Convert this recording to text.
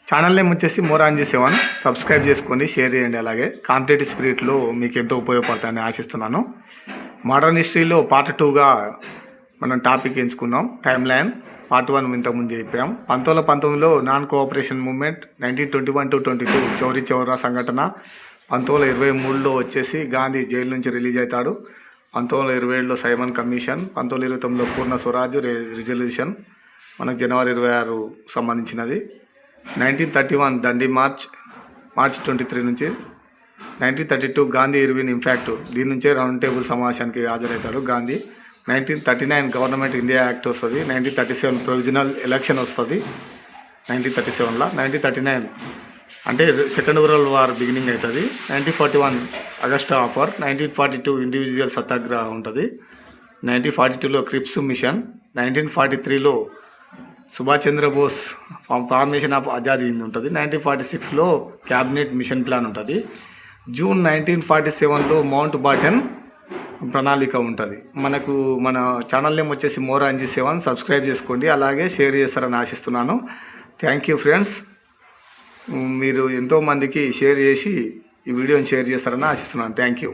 Channel name వచ్చేసి మోరాంజీ 7. Subscribe చేసుకోండి, share చేయండి. అలాగే కాంపిటేటివ్ స్పిరిట్లో మీకు ఎంతో ఉపయోగపడతాయని ఆశిస్తున్నాను. మోడర్న్ హిస్టరీలో పార్ట్ 2గా మనం టాపిక్ ఎంచుకున్నాం. టైమ్ లైన్ పార్ట్ 1 ఇంతకుముందు చెప్పాం. 1919లో non cooperation movement, 1921 to 22 Chauri Chaura సంఘటన, 1923లో వచ్చేసి గాంధీ జైలు నుంచి రిలీజ్ అవుతాడు, 1927లో సైమన్ కమిషన్, 1929లో పూర్ణ స్వరాజ్ రిజల్యూషన్ మనకు జనవరి 26 సంబంధించినది, 1931 దండి మార్చ్ 23 నుంచి, 1932 గాంధీ ఇర్విన్ ఇంపాక్ట్, దీని నుంచే రౌండ్ టేబుల్ సమావేశానికి హాజరవుతాడు గాంధీ. 1939 గవర్నమెంట్ ఇండియా యాక్ట్ వస్తుంది. 1937 ప్రొవిజనల్ ఎలక్షన్ వస్తుంది 1937లో. 1939 అంటే సెకండ్ వరల్డ్ వార్ బిగినింగ్ అవుతుంది. 1941 ఆగస్ట్ ఆఫర్. 1942 ఇండివిజువల్ సత్యాగ్రహం ఉంటుంది. 1942లో క్రిప్స్ మిషన్. 1943లో సుభాష్ చంద్రబోస్ ఫార్మేషన్ ఆఫ్ ఆజాద్ హింద్ ఉంటుంది. 1946లో క్యాబినెట్ మిషన్ ప్లాన్ ఉంటుంది. జూన్ 1947లో మౌంట్ బాటన్ ప్రణాళిక ఉంటుంది. మనకు మన ఛానల్ నేమ్ వచ్చేసి మోరాంజీ 7. సబ్స్క్రైబ్ చేసుకోండి, అలాగే షేర్ చేస్తారని ఆశిస్తున్నాను. Thank you friends. మీరు ఎంతోమందికి షేర్ చేసి ఈ వీడియోని షేర్ చేస్తారని ఆశిస్తున్నాను. Thank you.